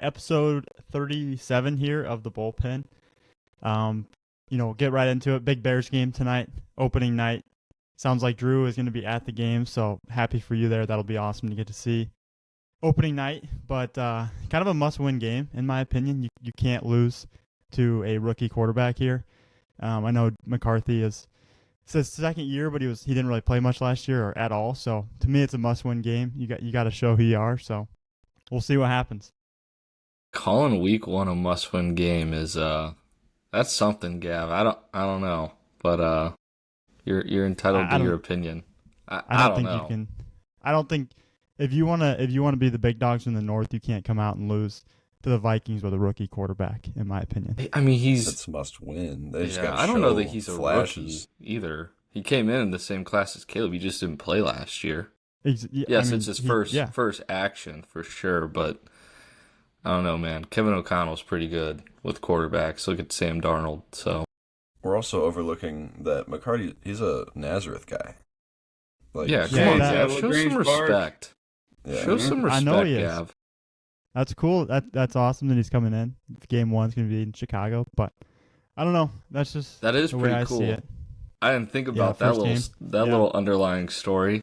episode 37 here of the Bullpen. Get right into it. Big Bears game tonight, opening night. Sounds like Drew is going to be at the game, so happy for you there. That'll be awesome to get to see opening night, but kind of a must-win game, in my opinion. You can't lose to a rookie quarterback here. I know McCarthy it's his second year, but he didn't really play much last year or at all. So to me, it's a must-win game. You got to show who you are. So we'll see what happens. Calling week one a must-win game is that's something, Gav. I don't know, but you're entitled to your opinion. I don't know. You can. I don't think if you wanna be the big dogs in the North, you can't come out and lose to the Vikings with a rookie quarterback, in my opinion. I mean, that's must win. They just got I don't know that he's flashes. a rookie either. He came in the same class as Caleb. He just didn't play last year. Yes, it's his first action for sure, but I don't know, man. Kevin O'Connell's pretty good with quarterbacks. Look at Sam Darnold. So we're also overlooking that McCarty. He's a Nazareth guy. Come on, Gav. Show some respect. Yeah. Show some respect, I know he is. Gav. That's cool. That's awesome that he's coming in. Game one's going to be in Chicago, but I don't know. That is pretty the way I cool. see it. I didn't think about that game. little underlying story.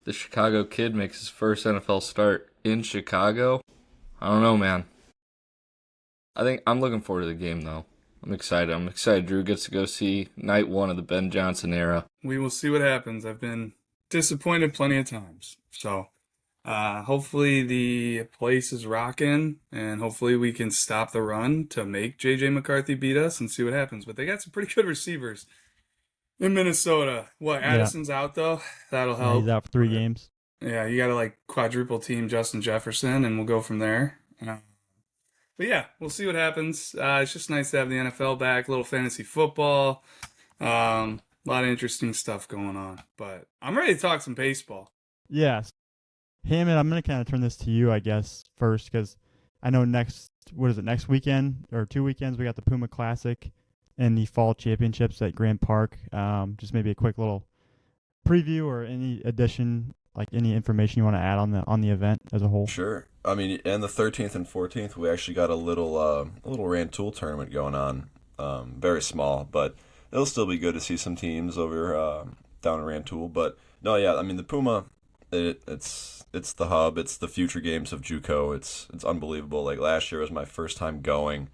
The Chicago kid makes his first NFL start in Chicago. I don't know, man. I think I'm looking forward to the game, though. I'm excited. Drew gets to go see night one of the Ben Johnson era. We will see what happens. I've been disappointed plenty of times. So hopefully the place is rocking, and hopefully we can stop the run to make J.J. McCarthy beat us and see what happens. But they got some pretty good receivers in Minnesota. Addison's out, though? That'll help. He's out for 3 games. Yeah, you got to quadruple team Justin Jefferson, and we'll go from there. But yeah, we'll see what happens. It's just nice to have the NFL back, a little fantasy football, a lot of interesting stuff going on. But I'm ready to talk some baseball. Yes. Hammond, I'm going to kind of turn this to you, I guess, first, because I know next weekend or 2 weekends, we got the Puma Classic and the Fall Championships at Grant Park. Just maybe a quick little preview or any addition, any information you want to add on the event as a whole. Sure. I mean, and the 13th and 14th, we actually got a little Rantoul tournament going on. Very small, but it'll still be good to see some teams over down in Rantoul. But no, yeah, I mean the Puma, it's the hub. It's the future games of JUCO. It's unbelievable. Last year was my first time going,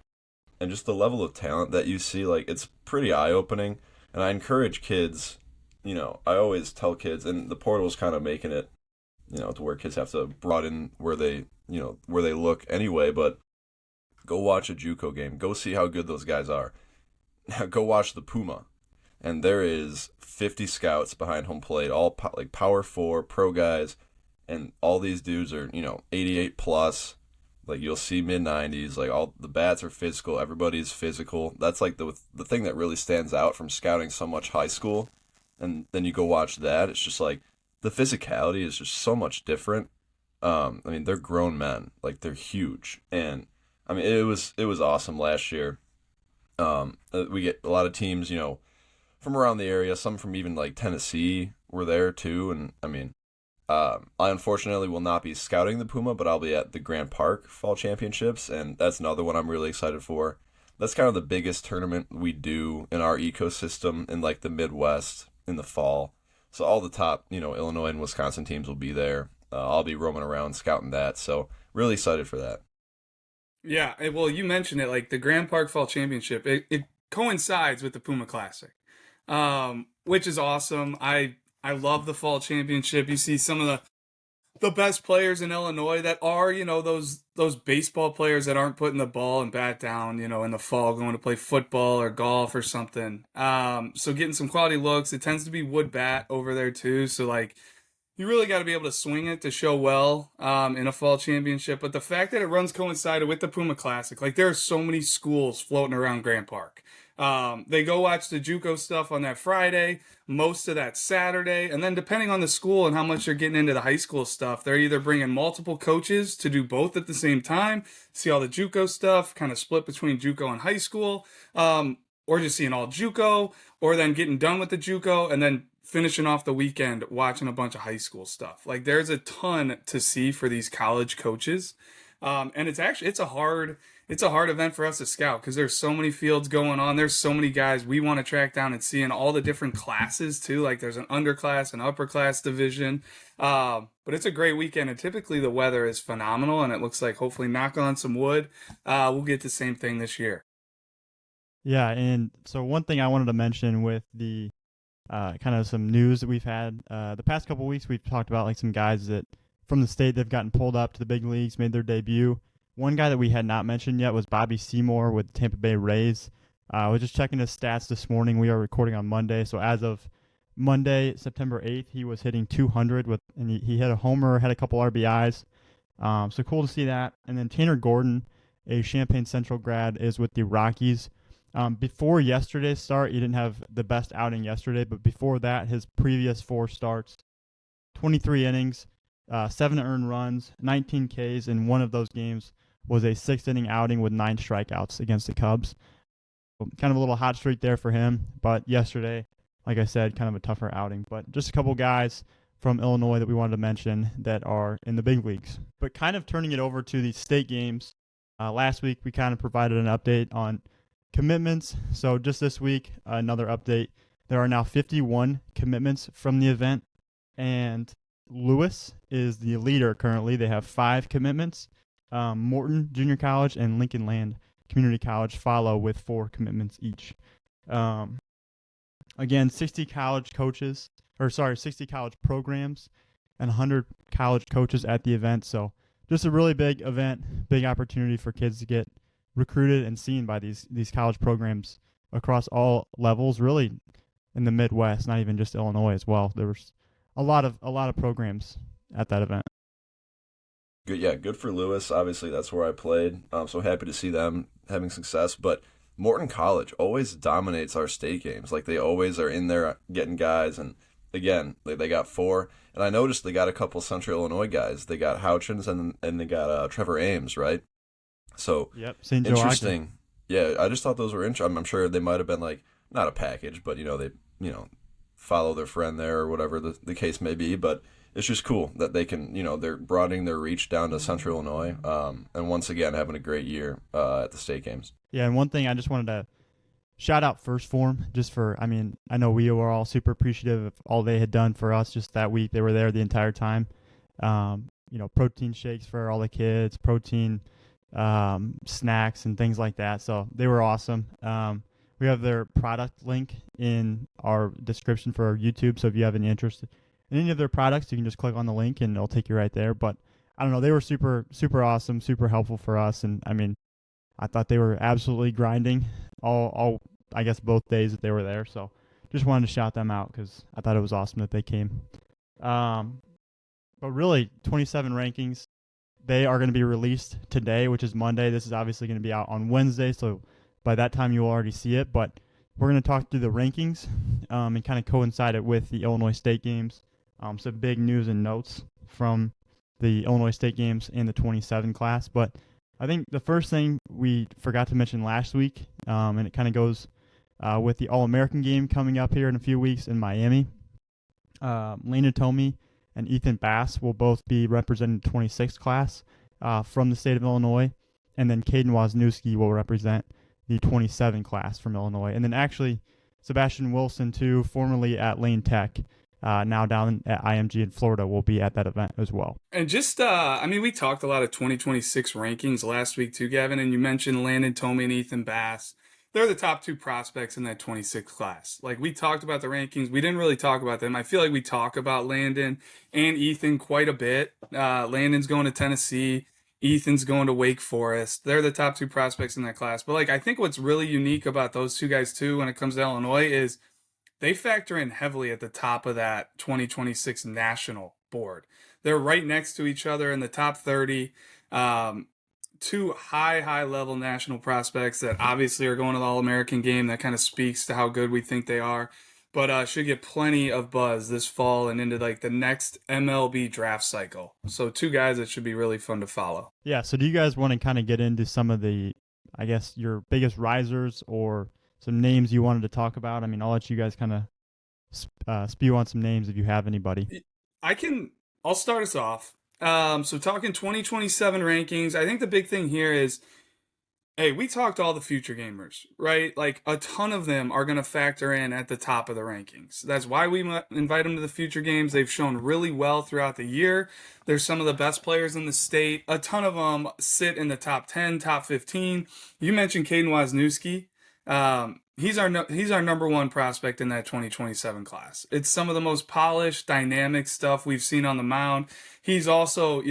and just the level of talent that you see, it's pretty eye opening. And I encourage kids. I always tell kids, and the portal's kind of making it, to where kids have to broaden where they look anyway, but go watch a JUCO game. Go see how good those guys are. Go watch the Puma. And there is 50 scouts behind home plate, all Power 4 pro guys, and all these dudes are, 88 plus. You'll see mid-90s. All the bats are physical. Everybody's physical. That's the thing that really stands out from scouting so much high school. And then you go watch that. It's just the physicality is just so much different. I mean, they're grown men. They're huge. And I mean, it was awesome last year. We get a lot of teams, from around the area. Some from even Tennessee were there too. And I mean, I unfortunately will not be scouting the Puma, but I'll be at the Grant Park Fall Championships, and that's another one I'm really excited for. That's kind of the biggest tournament we do in our ecosystem in the Midwest in the fall. So all the top, Illinois and Wisconsin teams will be there. I'll be roaming around scouting that. So really excited for that. Yeah, well, you mentioned it, the Grand Park Fall Championship. It coincides with the Puma Classic, which is awesome. I love the Fall Championship. You see some of the best players in Illinois that are, those baseball players that aren't putting the ball and bat down, in the fall, going to play football or golf or something. So getting some quality looks. It tends to be wood bat over there too. So you really got to be able to swing it to show well in a fall championship. But the fact that it runs coincided with the Puma Classic, there are so many schools floating around Grant Park. They go watch the JUCO stuff on that Friday, most of that Saturday, and then depending on the school and how much they're getting into the high school stuff, they're either bringing multiple coaches to do both at the same time, see all the JUCO stuff, kind of split between JUCO and high school, or just seeing all JUCO, or then getting done with the JUCO and then finishing off the weekend watching a bunch of high school stuff. There's a ton to see for these college coaches. And it's a hard event for us to scout because there's so many fields going on. There's so many guys we want to track down and see in all the different classes too. Like there's an underclass, an upper class division. But it's a great weekend, and typically the weather is phenomenal, and it looks like, hopefully, knock on some wood, we'll get the same thing this year. Yeah, and so one thing I wanted to mention with the kind of some news that we've had the past couple weeks, we've talked about like some guys that from the state that have gotten pulled up to the big leagues, made their debut. One guy that we had not mentioned yet was Bobby Seymour with the Tampa Bay Rays. I was just checking his stats this morning. We are recording on Monday, so as of Monday, September 8th, he was hitting 200 and he hit a homer, had a couple RBIs. So cool to see that. And then Tanner Gordon, a Champaign Central grad, is with the Rockies. Before yesterday's start, he didn't have the best outing yesterday, but before that, his previous 4 starts, 23 innings, 7 earned runs, 19 Ks, and one of those games was a 6-inning outing with 9 strikeouts against the Cubs. Kind of a little hot streak there for him, but yesterday, like I said, kind of a tougher outing. But just a couple guys from Illinois that we wanted to mention that are in the big leagues. But kind of turning it over to the state games, last week we kind of provided an update on commitments. So just this week, another update. There are now 51 commitments from the event, and Lewis is the leader currently. They have 5 commitments. Morton Junior College and Lincoln Land Community College follow with 4 commitments each. Again, 60 college programs and 100 college coaches at the event. So just a really big event, big opportunity for kids to get recruited and seen by these college programs across all levels, really in the Midwest, not even just Illinois as well. There was a lot of programs at that event. Good, yeah, good for Lewis. Obviously, that's where I played. I'm so happy to see them having success. But Morton College always dominates our state games. Like, they always are in there getting guys. And again, they got 4. And I noticed they got a couple Central Illinois guys. They got Houchins and they got Trevor Ames, right? So, yep, St. interesting. Yeah, I just thought those were interesting. I'm sure they might have been like, not a package, but, they follow their friend there or whatever the case may be. But it's just cool that they can, they're broadening their reach down to Central Illinois, and once again having a great year at the state games. Yeah, and one thing I just wanted to shout out Phorm, just for, I know we were all super appreciative of all they had done for us just that week. They were there the entire time. Protein shakes for all the kids, protein snacks and things like that. So they were awesome. We have their product link in our description for our YouTube, so if you have any interest in any of their products, you can just click on the link and it'll take you right there. But I don't know, they were super, super awesome, super helpful for us. And I thought they were absolutely grinding all I guess both days that they were there. So just wanted to shout them out because I thought it was awesome that they came. But really, 27 rankings, they are going to be released today, which is Monday. This is obviously going to be out on Wednesday, so by that time you'll already see it. But we're going to talk through the rankings and kind of coincide it with the Illinois State games. Some big news and notes from the Illinois State games in the 27 class. But I think the first thing we forgot to mention last week, and it kind of goes with the All-American game coming up here in a few weeks in Miami. Landon Tomey and Ethan Bass will both be representing the 26th class from the state of Illinois. And then Caden Wozniewski will represent the 27 class from Illinois. And then actually Sebastian Wilson, too, formerly at Lane Tech, now down at IMG in Florida, will be at that event as well. And just, we talked a lot of 2026 rankings last week too, Gavin, and you mentioned Landon Tomey and Ethan Bass. They're the top 2 prospects in that 26th class. Like, we talked about the rankings. We didn't really talk about them. I feel like we talk about Landon and Ethan quite a bit. Landon's going to Tennessee. Ethan's going to Wake Forest. They're the top 2 prospects in that class. But, I think what's really unique about those 2 guys, too, when it comes to Illinois is they factor in heavily at the top of that 2026 national board. They're right next to each other in the top 30. 2 high level national prospects that obviously are going to the All-American game. That kind of speaks to how good we think they are. But should get plenty of buzz this fall and into the next MLB draft cycle. So 2 guys that should be really fun to follow. Yeah, so do you guys want to kind of get into some of the, I guess, your biggest risers or some names you wanted to talk about? I'll let you guys kind of spew on some names if you have anybody. I'll start us off. So talking 2027 rankings, I think the big thing here is, hey, we talked all the future gamers, right? Like a ton of them are going to factor in at the top of the rankings. That's why we invite them to the future games. They've shown really well throughout the year. They're some of the best players in the state. A ton of them sit in the top 10, top 15. You mentioned Caden Wisniewski. He's our number one prospect in that 2027 class. It's some of the most polished, dynamic stuff we've seen on the mound. He's also,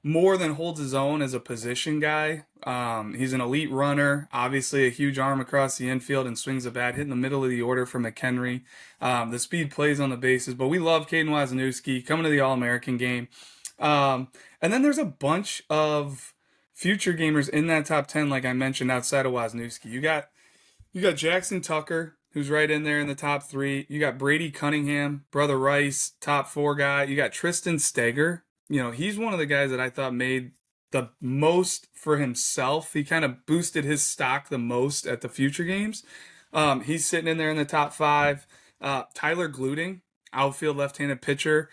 more than holds his own as a position guy. He's an elite runner, obviously a huge arm across the infield and swings a bat, hitting the middle of the order for McHenry. The speed plays on the bases, but we love Caden Wisniewski coming to the All-American game. And then there's a bunch of future gamers in that top 10, like I mentioned, outside of Wisniewski. You got Jackson Tucker, who's right in there in the top 3. You got Brady Cunningham, Brother Rice, top 4 guy. You got Tristan Steger. He's one of the guys that I thought made the most for himself. He kind of boosted his stock the most at the future games. He's sitting in there in the top 5. Tyler Gluting, outfield left-handed pitcher.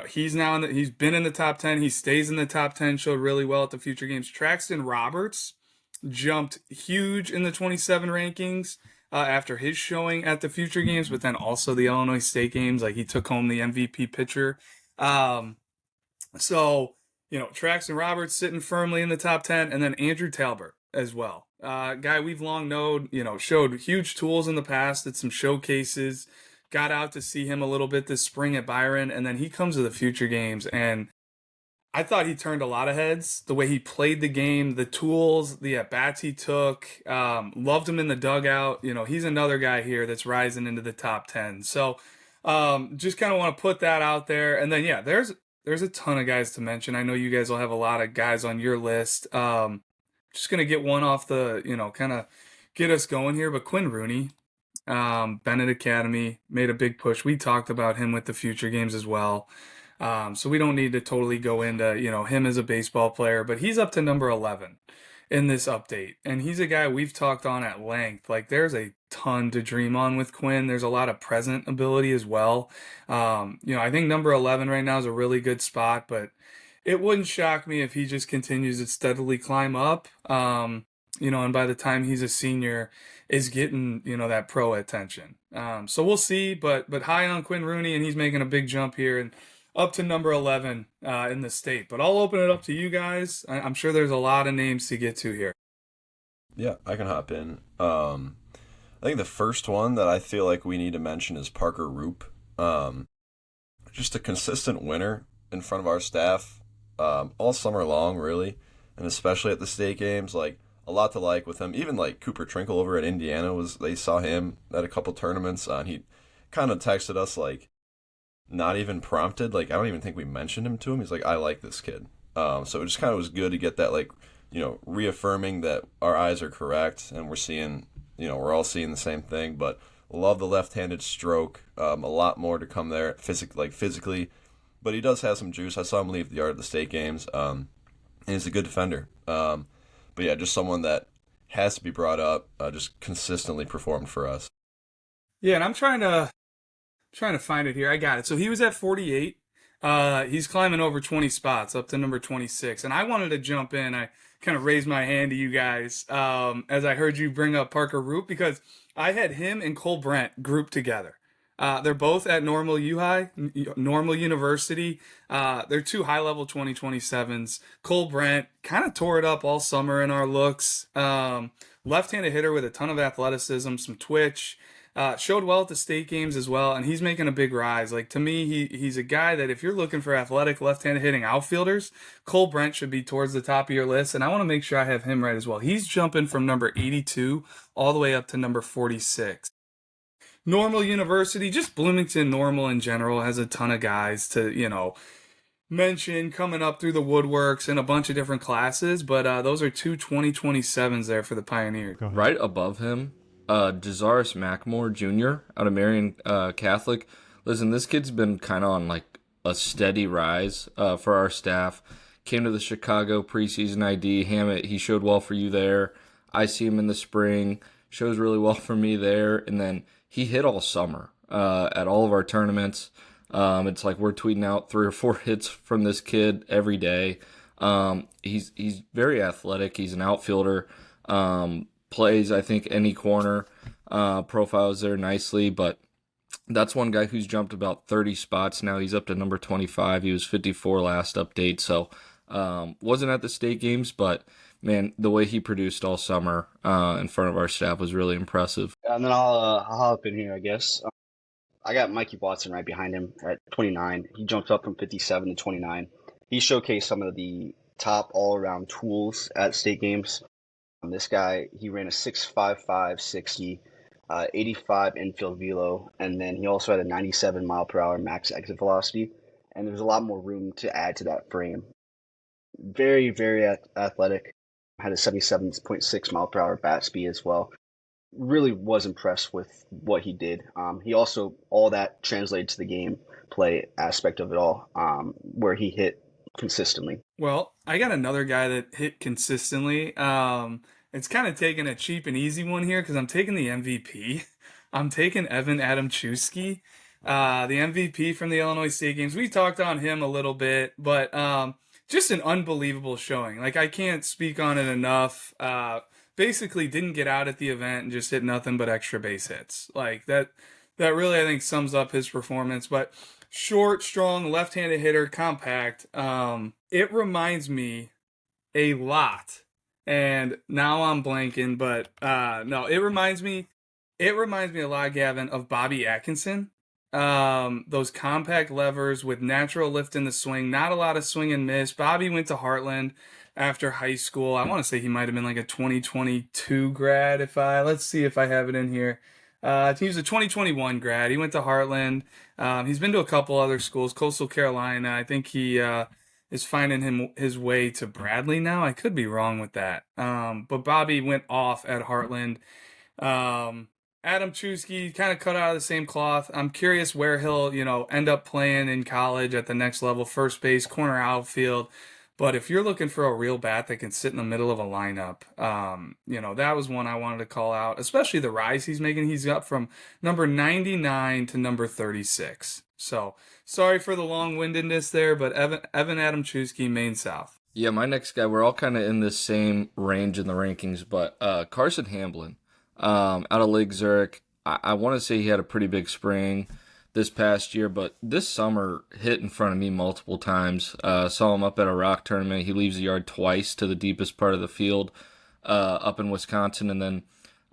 He's been in the top 10. He stays in the top 10, showed really well at the future games. Traxton Roberts jumped huge in the 27 rankings after his showing at the future games, but then also the Illinois State games. Like, he took home the MVP pitcher. Traxton Roberts sitting firmly in the top 10, and then Andrew Talbert as well. Guy we've long known, showed huge tools in the past at some showcases, got out to see him a little bit this spring at Byron, and then he comes to the future games, and I thought he turned a lot of heads. The way he played the game, the tools, the at-bats he took, loved him in the dugout. He's another guy here that's rising into the top 10. So just kind of want to put that out there. And then, there's a ton of guys to mention. I know you guys will have a lot of guys on your list. Just going to get one off the, kind of get us going here. But Quinn Rooney, Bennett Academy, made a big push. We talked about him with the future games as well. So we don't need to totally go into, him as a baseball player, but he's up to number 11 in this update. And he's a guy we've talked on at length. Like, there's a ton to dream on with Quinn. There's a lot of present ability as well. I think number 11 right now is a really good spot, but it wouldn't shock me if he just continues to steadily climb up. And by the time he's a senior, is getting, that pro attention. So we'll see, but high on Quinn Rooney, and he's making a big jump here and up to number 11 in the state. But I'll open it up to you guys. I'm sure there's a lot of names to get to here. Yeah, I can hop in. I think the first one that I feel like we need to mention is Parker Roop. Just a consistent winner in front of our staff all summer long, really, and especially at the state games. Like, a lot to like with him. Even like Cooper Trinkle over at Indiana, they saw him at a couple tournaments, and he kind of texted us, like, not even prompted. Like, I don't even think we mentioned him to him. He's like, I like this kid. So it just kind of was good to get that, like, reaffirming that our eyes are correct, and we're seeing, we're all seeing the same thing. But love the left-handed stroke. A lot more to come there, physically. But he does have some juice. I saw him leave the yard at the state games, and he's a good defender. But yeah, just someone that has to be brought up. Just consistently performed for us. Yeah, and I'm trying to find it here. I got it. So he was at 48. He's climbing over 20 spots up to number 26. And I wanted to jump in. I kind of raised my hand to you guys as I heard you bring up Parker Roop, because I had him and Cole Brent grouped together. They're both at Normal University. They're two high-level 2027s. Cole Brent kind of tore it up all summer in our looks. Left-handed hitter with a ton of athleticism, some twitch. Showed well at the state games as well, and he's making a big rise. Like, to me, he's a guy that if you're looking for athletic left-handed hitting outfielders, Cole Brent should be towards the top of your list, and I want to make sure I have him right as well. He's jumping from number 82 all the way up to number 46. Normal University, just Bloomington Normal in general, has a ton of guys to, mention coming up through the woodworks in a bunch of different classes, but those are two 2027s there for the Pioneers. Right above him, Desaris Mackmore Jr. out of Marion Catholic. Listen, this kid's been kind of on like a steady rise for our staff. Came to the Chicago preseason ID. Hammett, he showed well for you there. I see him in the spring. Shows really well for me there. And then he hit all summer at all of our tournaments. It's like we're tweeting out 3 or 4 hits from this kid every day. He's very athletic. He's an outfielder. Plays, I think, any corner. Profiles there nicely, but that's one guy who's jumped about 30 spots now. He's up to number 25. He was 54 last update, so wasn't at the state games, but man, the way he produced all summer in front of our staff was really impressive. And then I'll hop in here, I guess. I got Mikey Watson right behind him at 29. He jumped up from 57 to 29. He showcased some of the top all-around tools at state games. This guy, he ran a 6.55 60, 85 infield velo, and then he also had a 97 mile per hour max exit velocity. And there's a lot more room to add to that frame. Very, very athletic. Had a 77.6 mile per hour bat speed as well. Really was impressed with what he did. He also, all that translated to the game play aspect of it all, where he hit consistently. Well, I got another guy that hit consistently. It's kind of taking a cheap and easy one here because I'm taking the MVP. I'm taking Evan Adamczewski, the MVP from the Illinois State games. We talked on him a little bit, but just an unbelievable showing. Like, I can't speak on it enough. Basically didn't get out at the event and just hit nothing but extra base hits. Like, that really, I think, sums up his performance. But short, strong, left-handed hitter, compact. It reminds me a lot. And now I'm blanking, but no, it reminds me a lot, Gavin, of Bobby Atkinson. Those compact levers with natural lift in the swing, not a lot of swing and miss. Bobby went to Heartland after high school. I want to say he might have been like a 2022 grad. Let's see if I have it in here. He was a 2021 grad. He went to Heartland. He's been to a couple other schools, Coastal Carolina. I think he is finding his way to Bradley now. I could be wrong with that. But Bobby went off at Heartland. Adamczewski kind of cut out of the same cloth. I'm curious where he'll, end up playing in college at the next level, first base, corner outfield. But if you're looking for a real bat that can sit in the middle of a lineup, that was one I wanted to call out, especially the rise he's making. He's up from number 99 to number 36. So sorry for the long-windedness there, but Evan Adamczewski, Maine South. Yeah, my next guy, we're all kind of in this same range in the rankings, but Carson Hamblin out of Lake Zurich. I want to say he had a pretty big spring this past year, but this summer hit in front of me multiple times. Saw him up at a rock tournament. He leaves the yard twice to the deepest part of the field up in Wisconsin. And then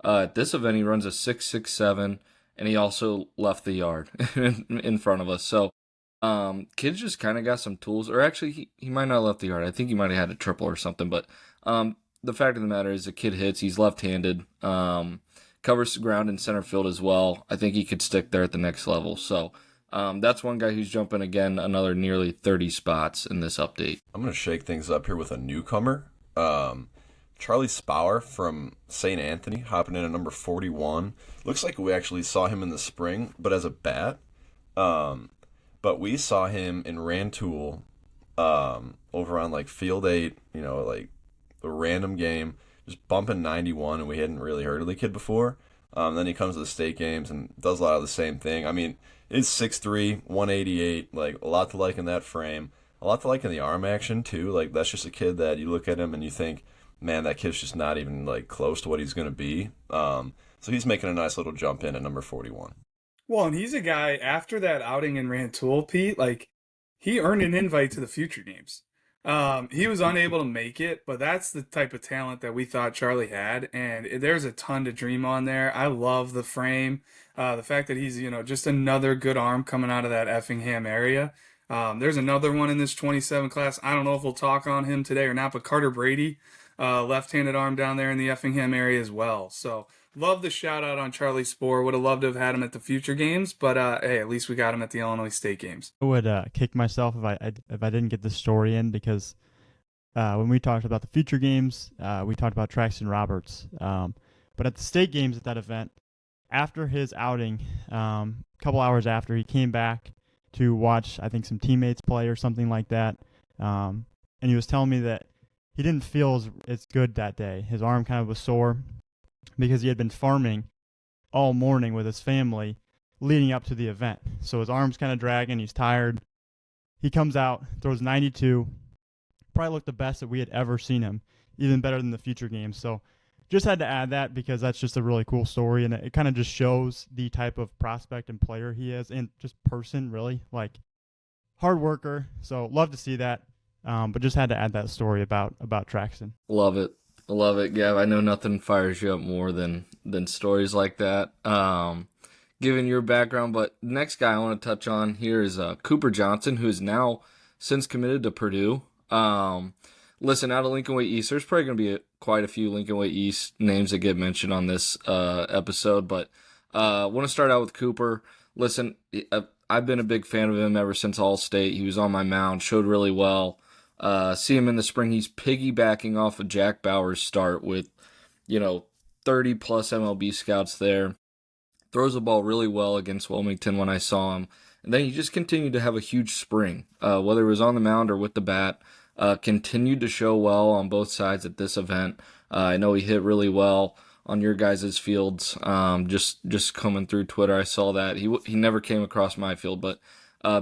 at this event, he runs a 6.67, and he also left the yard in front of us. So kid's just kind of got some tools. Or actually, he might not have left the yard. I think he might have had a triple or something. But the fact of the matter is the kid hits. He's left-handed. Covers the ground in center field as well. I think he could stick there at the next level. So that's one guy who's jumping, again, another nearly 30 spots in this update. I'm going to shake things up here with a newcomer. Charlie Spower from St. Anthony, hopping in at number 41. Looks like we actually saw him in the spring, but as a bat. But we saw him in Rantoul over on like Field 8, like a random game. Just bumping 91, and we hadn't really heard of the kid before. Then he comes to the state games and does a lot of the same thing. I mean, it's 6'3", 188, like a lot to like in that frame. A lot to like in the arm action, too. Like, that's just a kid that you look at him and you think, man, that kid's just not even, like, close to what he's going to be. So he's making a nice little jump in at number 41. Well, and he's a guy, after that outing in Rantoul, Pete, like, he earned an invite to the future games. He was unable to make it, but that's the type of talent that we thought Charlie had, and there's a ton to dream on there. I love the frame, the fact that he's, just another good arm coming out of that Effingham area. There's another one in this 27 class. I don't know if we'll talk on him today or not, but Carter Brady, left-handed arm down there in the Effingham area as well. So love the shout out on Charlie Spohr. Would have loved to have had him at the future games, but hey, at least we got him at the Illinois State games. I would kick myself if I didn't get this story in, because when we talked about the future games, we talked about Traxton Roberts. But at the state games at that event, after his outing, a couple hours after, he came back to watch, I think, some teammates play or something like that. And he was telling me that he didn't feel as good that day. His arm kind of was sore because he had been farming all morning with his family, leading up to the event. So his arm's kind of dragging. He's tired. He comes out, throws 92. Probably looked the best that we had ever seen him, even better than the future games. So just had to add that because that's just a really cool story, and it kind of just shows the type of prospect and player he is, and just person, really, like hard worker. So love to see that, but just had to add that story about Traxton. Love it. Love it, Gav. I know nothing fires you up more than stories like that. Given your background, but next guy I want to touch on here is Cooper Johnson, who is now since committed to Purdue. Listen, out of Lincoln Way East, there's probably going to be quite a few Lincoln Way East names that get mentioned on this episode, but I want to start out with Cooper. Listen, I've been a big fan of him ever since All-State. He was on my mound, showed really well. See him in the spring. He's piggybacking off of Jack Bauer's start with, 30-plus MLB scouts there. Throws the ball really well against Wilmington when I saw him. And then he just continued to have a huge spring, whether it was on the mound or with the bat. Continued to show well on both sides at this event. I know he hit really well on your guys' fields. Just coming through Twitter, I saw that. He never came across my field, but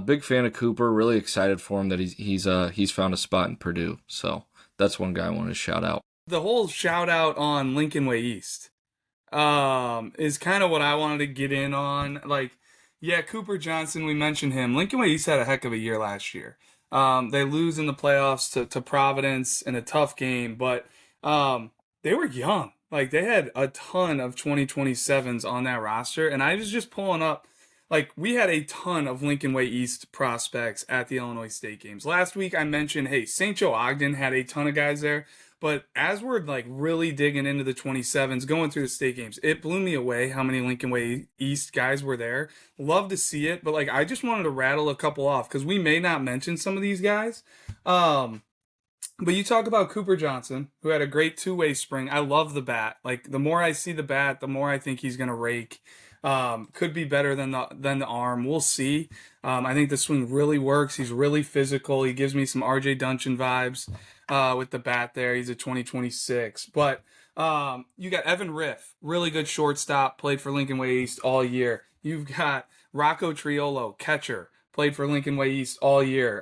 big fan of Cooper. Really excited for him that he's found a spot in Purdue. So that's one guy I wanted to shout out. The whole shout out on Lincoln Way East is kind of what I wanted to get in on. Like, yeah, Cooper Johnson, we mentioned him. Lincoln Way East had a heck of a year last year. They lose in the playoffs to Providence in a tough game, but they were young. Like, they had a ton of 2027s on that roster, and I was just pulling up. Like, we had a ton of Lincoln Way East prospects at the Illinois State games. Last week I mentioned, hey, St. Joe Ogden had a ton of guys there. But as we're like really digging into the 27s, going through the state games, it blew me away how many Lincoln Way East guys were there. Love to see it, but like I just wanted to rattle a couple off because we may not mention some of these guys. But you talk about Cooper Johnson, who had a great two-way spring. I love the bat. Like the more I see the bat, the more I think he's gonna rake. Could be better than the arm. We'll see. I think the swing really works. He's really physical. He gives me some RJ Duncan vibes with the bat there. He's a 2026. But you got Evan Riff, really good shortstop, played for Lincoln Way East all year. You've got Rocco Triolo, catcher, played for Lincoln Way East all year.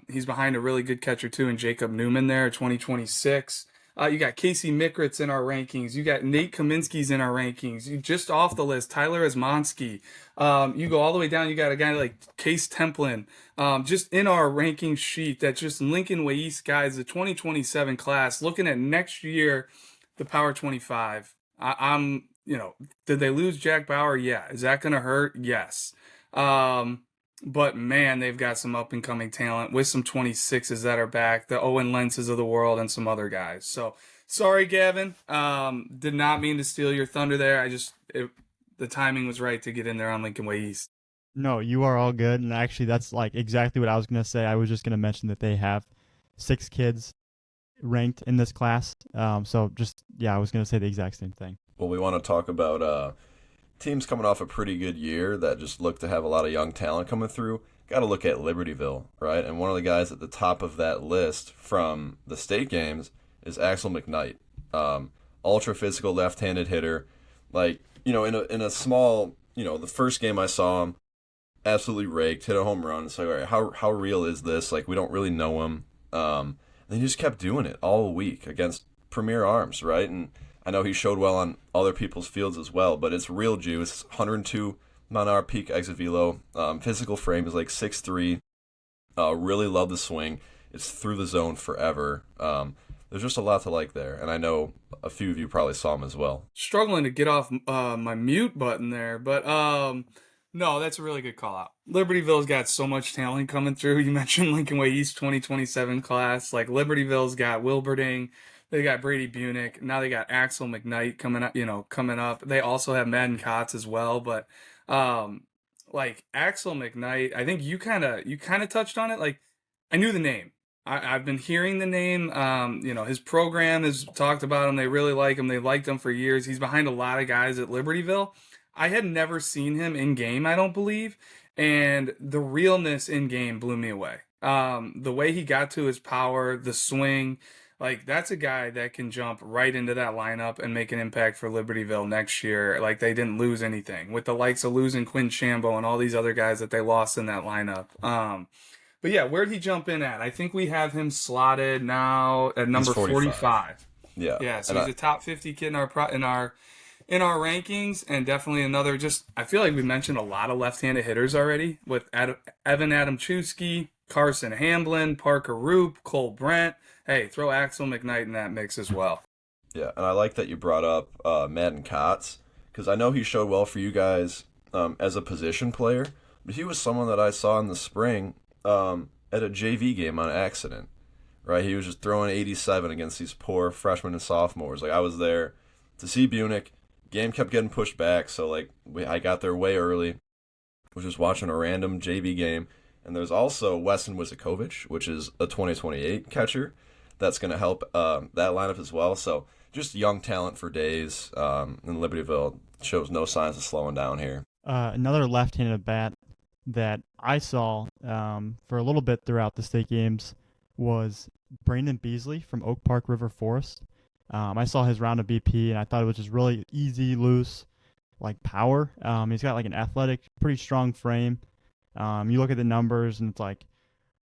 He's behind a really good catcher too in Jacob Newman there, 2026. You got Casey Mikritz in our rankings. You got Nate Kaminsky's in our rankings. You just off the list, Tyler Asmonsky. You go all the way down. You got a guy like Case Templin. Just in our ranking sheet, that's just Lincoln Way East guys, the 2027 class. Looking at next year, the Power 25. Did they lose Jack Bauer? Yeah. Is that going to hurt? Yes. But man, they've got some up and coming talent with some 26s that are back, the Owen Lenses of the world and some other guys. So sorry, Gavin. Did not mean to steal your thunder there. The timing was right to get in there on Lincoln Way East. No, you are all good. And actually, that's like exactly what I was going to say. I was just going to mention that they have 6 kids ranked in this class. I was going to say the exact same thing. Well, we want to talk about teams coming off a pretty good year that just look to have a lot of young talent coming through. Got to look at Libertyville, right? And one of the guys at the top of that list from the state games is Axel McKnight. Ultra physical left-handed hitter. Like, in a small, the first game I saw him, absolutely raked, hit a home run. It's like, all right, how real is this? Like, we don't really know him. And he just kept doing it all week against Premier Arms, right? And I know he showed well on other people's fields as well, but it's real juice. 102 mile-an-hour peak exit velo. Physical frame is like 6'3". Really love the swing. It's through the zone forever. There's just a lot to like there, and I know a few of you probably saw him as well. Struggling to get off my mute button there, but no, that's a really good call out. Libertyville's got so much talent coming through. You mentioned Lincoln Way East 2027 class. Like Libertyville's got Wilberding. They got Brady Bunick. Now they got Axel McKnight coming up. They also have Madden Kotz as well. But like Axel McKnight, I think you kind of touched on it. Like I knew the name. I've been hearing the name. His program has talked about him. They really like him. They liked him for years. He's behind a lot of guys at Libertyville. I had never seen him in game, I don't believe. And the realness in game blew me away. The way he got to his power, the swing, Like, that's a guy that can jump right into that lineup and make an impact for Libertyville next year. Like, they didn't lose anything with the likes of losing Quinn Shambo and all these other guys that they lost in that lineup. But yeah, where'd he jump in at? I think we have him slotted now at He's number 45. 45. Yeah. Yeah, so And he's a top 50 kid in our rankings, and definitely another. Just I feel like we mentioned a lot of left-handed hitters already with Evan Adamczewski, Carson Hamblin, Parker Roop, Cole Brent. Hey, throw Axel McKnight in that mix as well. Yeah, and I like that you brought up Madden Kotz, because I know he showed well for you guys as a position player, but he was someone that I saw in the spring at a JV game on accident. Right, he was just throwing 87 against these poor freshmen and sophomores. Like, I was there to see Bunich. Game kept getting pushed back, so like I got there way early. Was just watching a random JV game, and there's also Weston Wizakovich, which is a 2028 catcher. That's going to help that lineup as well. So just young talent for days. And Libertyville shows no signs of slowing down here. Another left-handed bat that I saw for a little bit throughout the state games was Brandon Beasley from Oak Park River Forest. I saw his round of BP, and I thought it was just really easy, loose, like power. He's got like an athletic, pretty strong frame. You look at the numbers, and it's like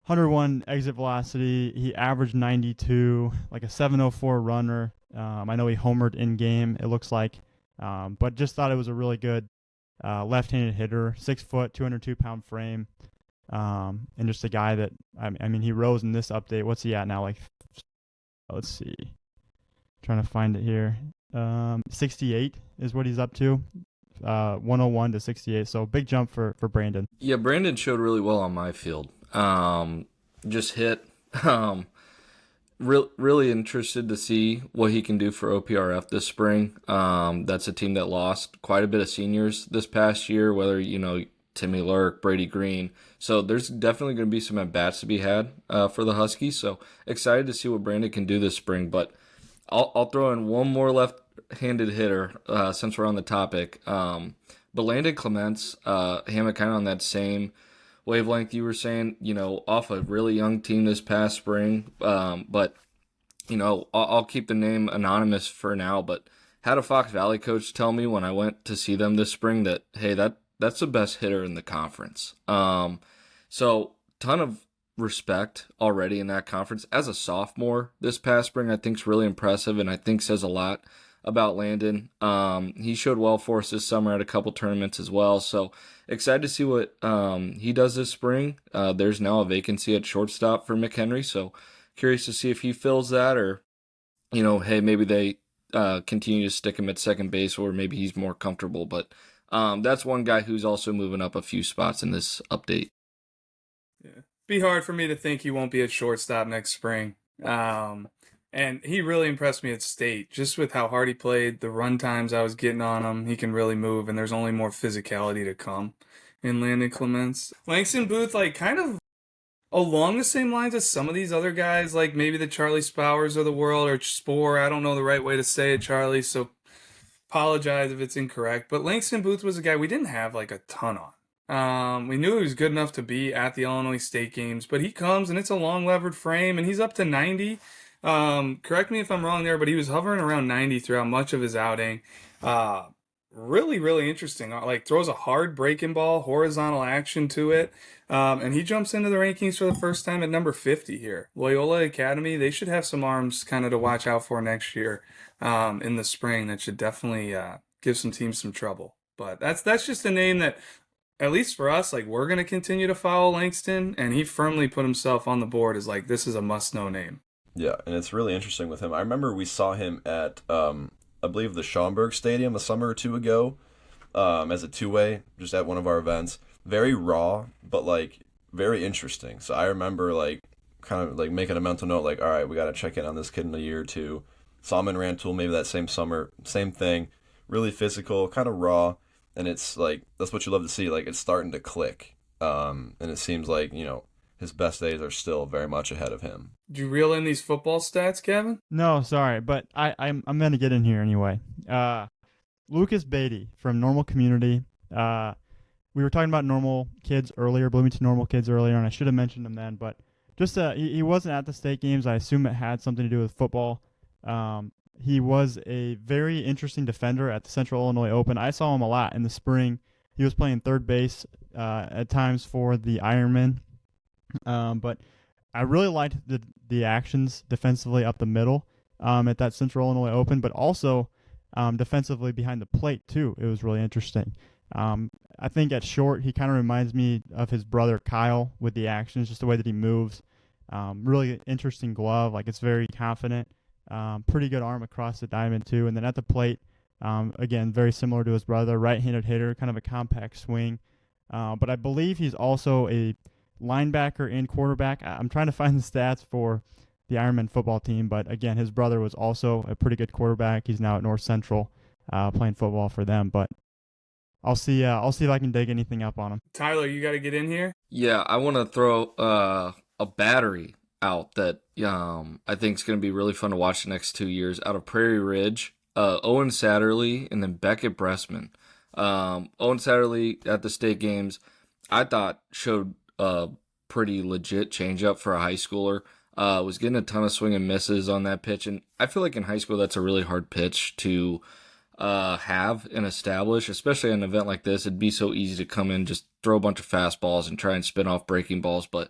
101 exit velocity. He averaged 92, like a 704 runner. I know he homered in game, it looks like. But just thought it was a really good left-handed hitter, 6 foot, 202-pound frame. And just a guy that, I mean, he rose in this update. What's he at now? Like, let's see. Trying to find it here. 68 is what he's up to. 101 to 68. So big jump for Brandon. Yeah, Brandon showed really well on my field. Just hit. Really interested to see what he can do for OPRF this spring. That's a team that lost quite a bit of seniors this past year, whether, Timmy Lurk, Brady Green. So there's definitely going to be some at-bats to be had for the Huskies. So excited to see what Brandon can do this spring. But I'll throw in one more left-handed hitter since we're on the topic. But Landon Clements, him kind of on that same wavelength you were saying, off a really young team this past spring. But I'll keep the name anonymous for now. But had a Fox Valley coach tell me when I went to see them this spring that, hey, that's the best hitter in the conference. So ton of respect already in that conference. As a sophomore this past spring, I think is really impressive, and I think says a lot about Landon. He showed well for us this summer at a couple tournaments as well. So excited to see what he does this spring. There's now a vacancy at shortstop for McHenry, so curious to see if he fills that, or hey, maybe they continue to stick him at second base, or maybe he's more comfortable. But that's one guy who's also moving up a few spots in this update. Yeah. Be hard for me to think he won't be at shortstop next spring. And he really impressed me at state, just with how hard he played, the run times I was getting on him. He can really move, and there's only more physicality to come in Landon Clements. Langston Booth, like, kind of along the same lines as some of these other guys, like maybe the Charlie Spowers of the world, or Spore. I don't know the right way to say it, Charlie, so apologize if it's incorrect. But Langston Booth was a guy we didn't have like a ton on. We knew he was good enough to be at the Illinois State games, but he comes and it's a long levered frame, and he's up to 90. Correct me if I'm wrong there, but he was hovering around 90 throughout much of his outing. Really, really interesting. Like, throws a hard breaking ball, horizontal action to it. And he jumps into the rankings for the first time at number 50 here. Loyola Academy, they should have some arms kind of to watch out for next year in the spring. That should definitely give some teams some trouble. But that's just a name that, at least for us, like, we're going to continue to follow Langston, and he firmly put himself on the board as like, this is a must-know name. Yeah, and it's really interesting with him. I remember we saw him at, I believe, the Schaumburg Stadium a summer or two ago as a two-way, just at one of our events. Very raw, but, like, very interesting. So I remember, like, kind of, like, making a mental note, like, all right, we got to check in on this kid in a year or two. Saw him in Rantoul maybe that same summer. Same thing. Really physical, kind of raw. And it's, like, that's what you love to see. Like, it's starting to click. And it seems like, his best days are still very much ahead of him. Did you reel in these football stats, Kevin? No, sorry, but I'm going to get in here anyway. Lucas Beatty from Normal Community. We were talking about normal kids earlier, Bloomington Normal kids earlier, and I should have mentioned him then, but just he wasn't at the state games. I assume it had something to do with football. He was a very interesting defender at the Central Illinois Open. I saw him a lot in the spring. He was playing third base at times for the Ironman, but I really liked the actions defensively up the middle at that Central Illinois Open, but also defensively behind the plate too. It was really interesting. I think at short, he kind of reminds me of his brother Kyle with the actions, just the way that he moves. Really interesting glove. Like, it's very confident. Pretty good arm across the diamond too. And then at the plate, again, very similar to his brother, right-handed hitter, kind of a compact swing. But I believe he's also a linebacker and quarterback. I'm trying to find the stats for the Ironman football team, but again, his brother was also a pretty good quarterback. He's now at North Central playing football for them. But I'll see if I can dig anything up on him. Tyler, you got to get in here. Yeah, I want to throw a battery out that I think is going to be really fun to watch the next 2 years out of Prairie Ridge. Owen Satterley and then Beckett Bressman. Owen Satterley at the state games, I thought showed a pretty legit changeup for a high schooler. Was getting a ton of swing and misses on that pitch, and I feel like in high school that's a really hard pitch to have and establish, especially at an event like this. It'd be so easy to come in, just throw a bunch of fastballs and try and spin off breaking balls, but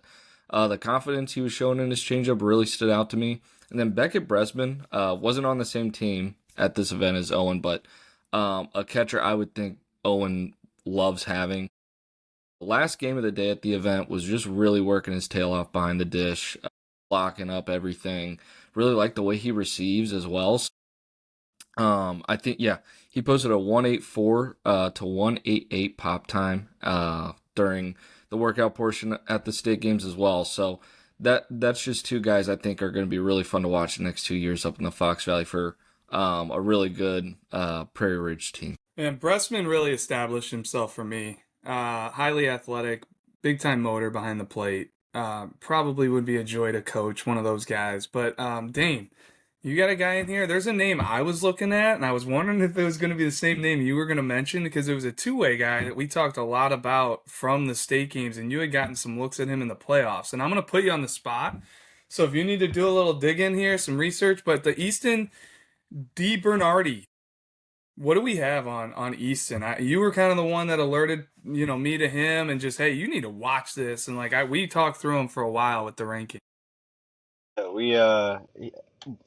the confidence he was showing in his changeup really stood out to me. And then Beckett Bressman wasn't on the same team at this event as Owen, but a catcher I would think Owen loves having. The last game of the day at the event was just really working his tail off behind the dish, blocking up everything. Really like the way he receives as well. I think, yeah, he posted a 184 to 188 pop time during the workout portion at the state games as well. So that's just two guys I think are going to be really fun to watch the next 2 years up in the Fox Valley for a really good Prairie Ridge team. And Bressman really established himself for me. Highly athletic, big time motor behind the plate. Probably would be a joy to coach one of those guys. But Dane, you got a guy in here. There's a name I was looking at, and I was wondering if it was going to be the same name you were going to mention, because it was a two-way guy that we talked a lot about from the state games, and you had gotten some looks at him in the playoffs. And I'm going to put you on the spot. So if you need to do a little dig in here, some research, but the Easton DiBernardi, what do we have on Easton? You were kind of the one that alerted, me to him, and just, hey, you need to watch this. And we talked through him for a while with the ranking. We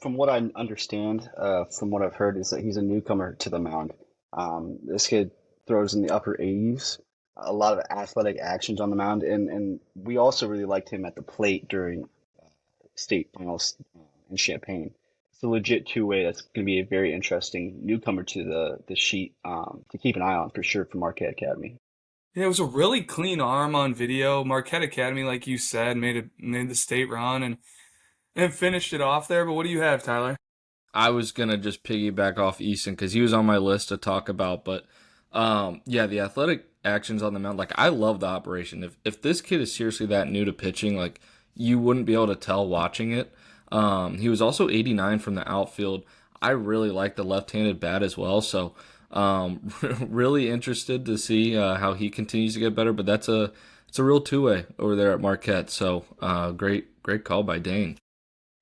from what I understand, from what I've heard, is that he's a newcomer to the mound. This kid throws in the upper 80s, a lot of athletic actions on the mound, and we also really liked him at the plate during state finals in Champaign. It's a legit two-way that's going to be a very interesting newcomer to the sheet to keep an eye on for sure for Marquette Academy. Yeah, it was a really clean arm on video. Marquette Academy, like you said, made the state run and finished it off there. But what do you have, Tyler? I was going to just piggyback off Easton because he was on my list to talk about. But, yeah, the athletic actions on the mound, I love the operation. If this kid is seriously that new to pitching, you wouldn't be able to tell watching it. He was also 89 from the outfield. I really like the left-handed bat as well. So, really interested to see how he continues to get better. But it's a real two-way over there at Marquette. So, great call by Dane.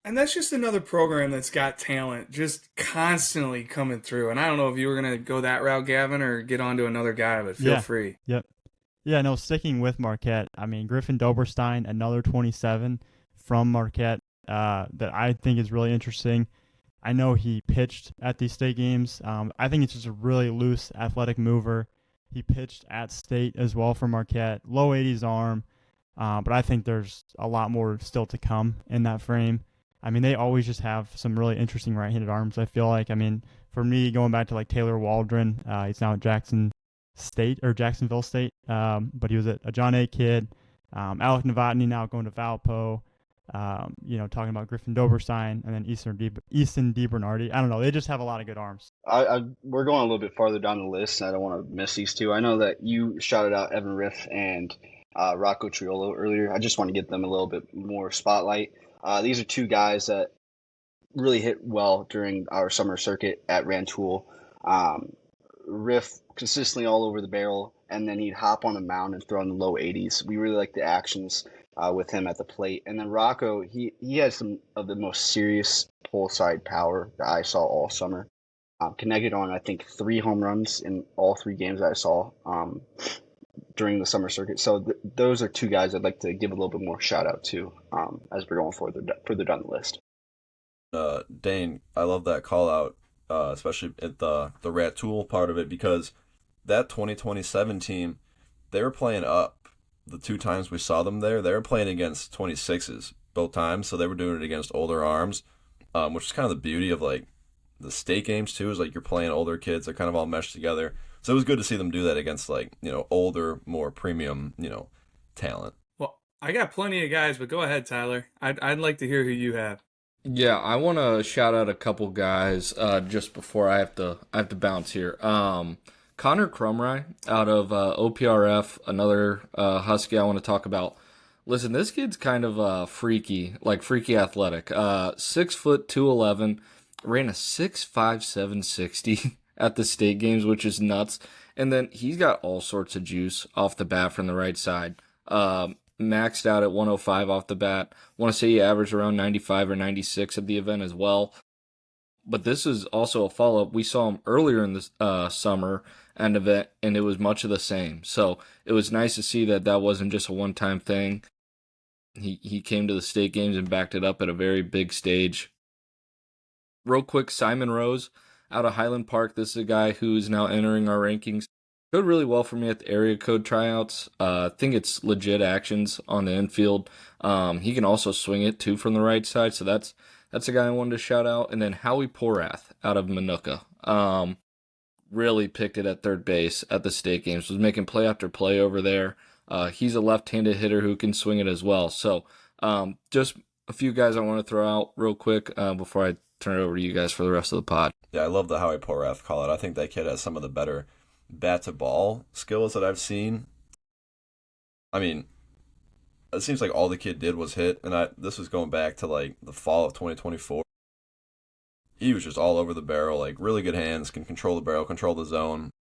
And that's just another program that's got talent just constantly coming through. And I don't know if you were going to go that route, Gavin, or get on to another guy, but feel free. Yep. Yeah, no, sticking with Marquette, I mean, Griffin Doberstein, another 27 from Marquette that I think is really interesting. I know he pitched at these state games. I think it's just a really loose, athletic mover. He pitched at state as well for Marquette. Low 80s arm, but I think there's a lot more still to come in that frame. I mean, they always just have some really interesting right-handed arms, I feel like. I mean, for me, going back to Taylor Waldron, he's now at Jacksonville State, but he was a John A. kid. Alec Novotny now going to Valpo. Talking about Griffin Doberstein and then Easton DiBernardi. I don't know. They just have a lot of good arms. We're going a little bit farther down the list, and I don't want to miss these two. I know that you shouted out Evan Riff and Rocco Triolo earlier. I just want to get them a little bit more spotlight. These are two guys that really hit well during our summer circuit at Rantoul. Riff consistently all over the barrel, and then he'd hop on the mound and throw in the low 80s. We really like the actions with him at the plate. And then Rocco, he has some of the most serious pull side power that I saw all summer. Connected on, I think, 3 home runs in all 3 games that I saw during the summer circuit. So those are 2 guys I'd like to give a little bit more shout out to as we're going further down the list. Dane, I love that call out, especially at the Rat Tool part of it, because that 2027 team, they were playing up the 2 times we saw them there. They were playing against 26s both times, so they were doing it against older arms, which is kind of the beauty of like the state games too, is like you're playing older kids, they're kind of all meshed together. So it was good to see them do that against like, older, more premium, talent. Well, I got plenty of guys, but go ahead, Tyler. I'd like to hear who you have. Yeah, I want to shout out a couple guys just before I have to bounce here. Connor Crumry out of OPRF, another Husky I want to talk about. Listen, this kid's kind of freaky athletic. 6 foot 211, ran a 6.5 760 at the state games, which is nuts. And then he's got all sorts of juice off the bat from the right side. Maxed out at 105 off the bat. Want to say he averaged around 95 or 96 at the event as well. But this is also a follow-up. We saw him earlier in the summer and event, and it was much of the same. So it was nice to see that wasn't just a one-time thing. He came to the state games and backed it up at a very big stage. Real quick, Simon Rose out of Highland Park. This is a guy who's now entering our rankings. Showed really well for me at the area code tryouts. I think it's legit actions on the infield. He can also swing it too from the right side, so that's a guy I wanted to shout out. And then Howie Porath out of Manuka. Really picked it at third base at the state games. Was making play after play over there. He's a left-handed hitter who can swing it as well. So just a few guys I want to throw out real quick before I turn it over to you guys for the rest of the pod. Yeah, I love the Howie Porath call out. I think that kid has some of the better bat to ball skills that I've seen. I mean, it seems like all the kid did was hit, and this was going back to like the fall of 2024. He was just all over the barrel, like really good hands, can control the barrel, control the zone.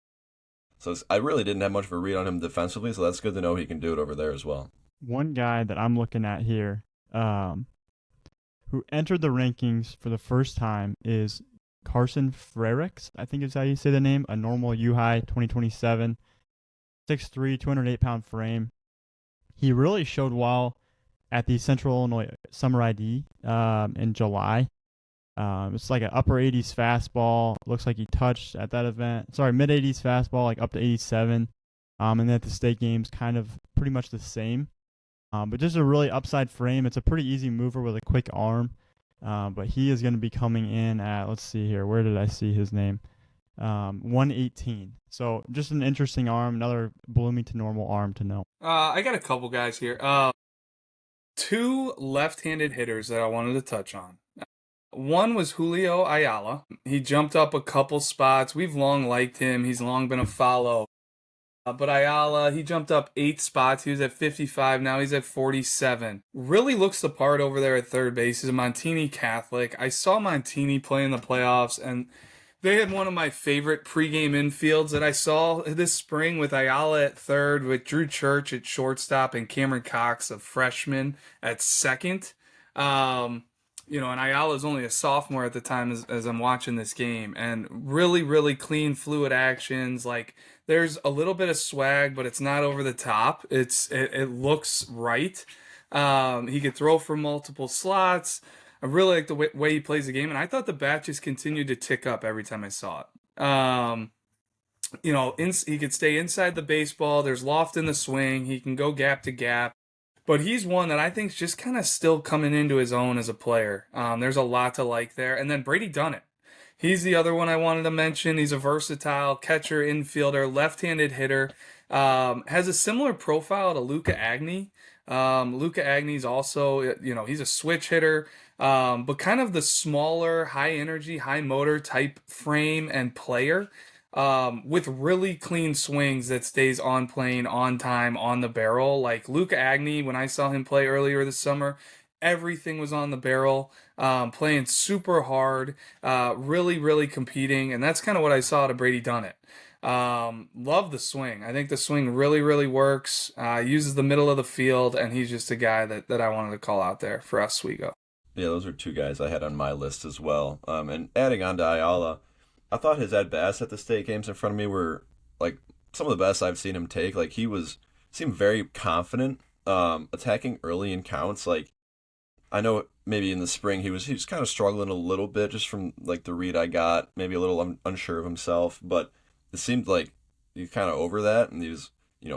So I really didn't have much of a read on him defensively, so that's good to know he can do it over there as well. One guy that I'm looking at here, who entered the rankings for the first time, is Carson Frericks, I think is how you say the name, a normal U-High 2027, 6'3", 208-pound frame. He really showed well at the Central Illinois Summer ID in July. It's like an upper 80s fastball. Looks like he touched at that event. Sorry, mid 80s fastball, like up to 87. And then at the state games, kind of pretty much the same. But just a really upside frame. It's a pretty easy mover with a quick arm. But he is going to be coming in at, let's see here, where did I see his name? 118. So just an interesting arm, another Bloomington normal arm to know. I got a couple guys here. 2 left-handed hitters that I wanted to touch on. One was Julio Ayala. He jumped up a couple spots. We've long liked him. He's long been a follow. But Ayala, he jumped up 8 spots. He was at 55. Now he's at 47. Really looks the part over there at third base. He's a Montini Catholic. I saw Montini play in the playoffs, and they had one of my favorite pregame infields that I saw this spring with Ayala at third, with Drew Church at shortstop, and Cameron Cox, a freshman, at second. And Ayala's only a sophomore at the time as I'm watching this game, and really, really clean, fluid actions. Like, there's a little bit of swag, but it's not over the top. It looks right. He could throw from multiple slots. I really like the way he plays the game, and I thought the bat just continued to tick up every time I saw it. He could stay inside the baseball. There's loft in the swing. He can go gap to gap. But he's one that I think is just kind of still coming into his own as a player. There's a lot to like there. And then Brady Dunnett. He's the other one I wanted to mention. He's a versatile catcher, infielder, left-handed hitter. Has a similar profile to Luca Agni. Luca Agni's also, he's a switch hitter, but kind of the smaller, high-energy, high-motor type frame and player. With really clean swings that stays on plane, on time, on the barrel. Like Luca Agni, when I saw him play earlier this summer, everything was on the barrel, playing super hard, really, really competing. And that's kind of what I saw to Brady Dunnett. Love the swing. I think the swing really, really works. Uses the middle of the field, and he's just a guy that I wanted to call out there for Oswego. Yeah, those are two guys I had on my list as well. And adding on to Ayala, I thought his at bats at the state games in front of me were like some of the best I've seen him take. Like he was seemed very confident, attacking early in counts. Like I know maybe in the spring he was kind of struggling a little bit just from like the read I got, maybe a little unsure of himself, but it seemed like he kind of over that and he was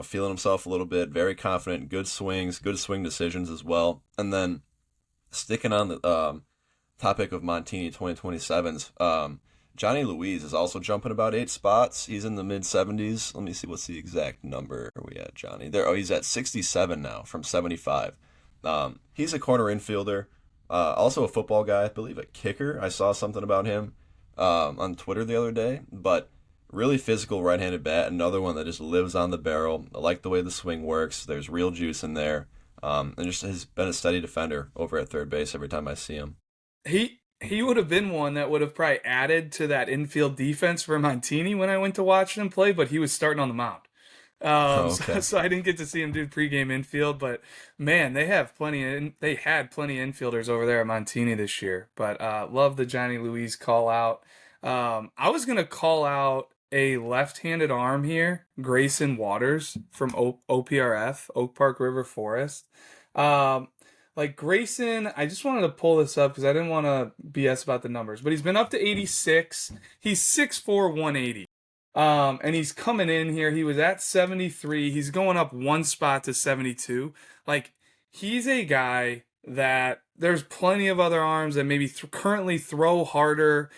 feeling himself a little bit, very confident, good swings, good swing decisions as well, and then sticking on the topic of Montini 2027s, Johnny Louise is also jumping about 8 spots. He's in the mid 70s. Let me see what's the exact number are we at, Johnny. There, oh, he's at 67 now from 75. He's a corner infielder, also a football guy, I believe a kicker. I saw something about him on Twitter the other day, but really physical right-handed bat. Another one that just lives on the barrel. I like the way the swing works. There's real juice in there. And just has been a steady defender over at third base every time I see him. He would have been one that would have probably added to that infield defense for Montini when I went to watch him play, but he was starting on the mound. Okay. So I didn't get to see him do pregame infield, but man, they had plenty of infielders over there at Montini this year. But love the Johnny Louise call out. I was gonna call out a left-handed arm here, Grayson Waters from OPRF, Oak Park River Forest. Like Grayson, I just wanted to pull this up because I didn't want to BS about the numbers, but he's been up to 86. He's 6'4", 180. And he's coming in here. He was at 73. He's going up 1 spot to 72. Like, he's a guy that there's plenty of other arms that maybe currently throw harder,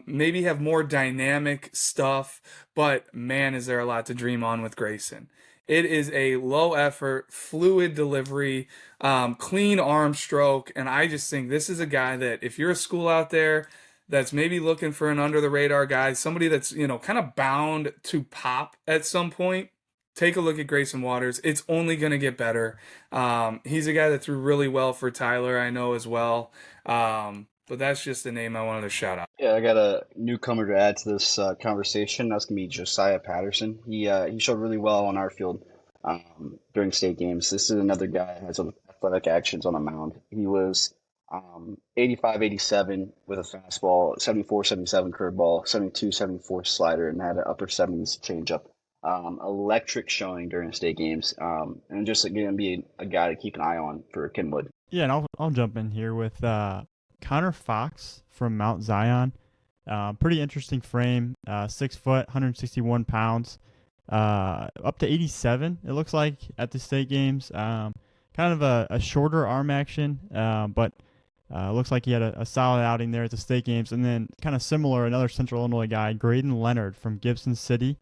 maybe have more dynamic stuff, but man, is there a lot to dream on with Grayson. It is a low effort, fluid delivery, clean arm stroke, and I just think this is a guy that if you're a school out there that's maybe looking for an under the radar guy, somebody that's, kind of bound to pop at some point, take a look at Grayson Waters. It's only going to get better. He's a guy that threw really well for Tyler, I know as well. But that's just a name I wanted to shout out. Yeah, I got a newcomer to add to this conversation. That's gonna be Josiah Patterson. He showed really well on our field during state games. This is another guy that has athletic actions on the mound. He was 85, 87 with a fastball, 74, 77 curveball, 72, 74 slider, and had an upper 70s changeup. Electric showing during state games, and just going to be a guy to keep an eye on for Kenwood. Yeah, and I'll jump in here with Connor Fox from Mount Zion. Pretty interesting frame, 6 foot, 161 pounds, up to 87, it looks like, at the state games. Kind of a shorter arm action, but looks like he had a solid outing there at the state games. And then kind of similar, another Central Illinois guy, Graydon Leonard from Gibson City.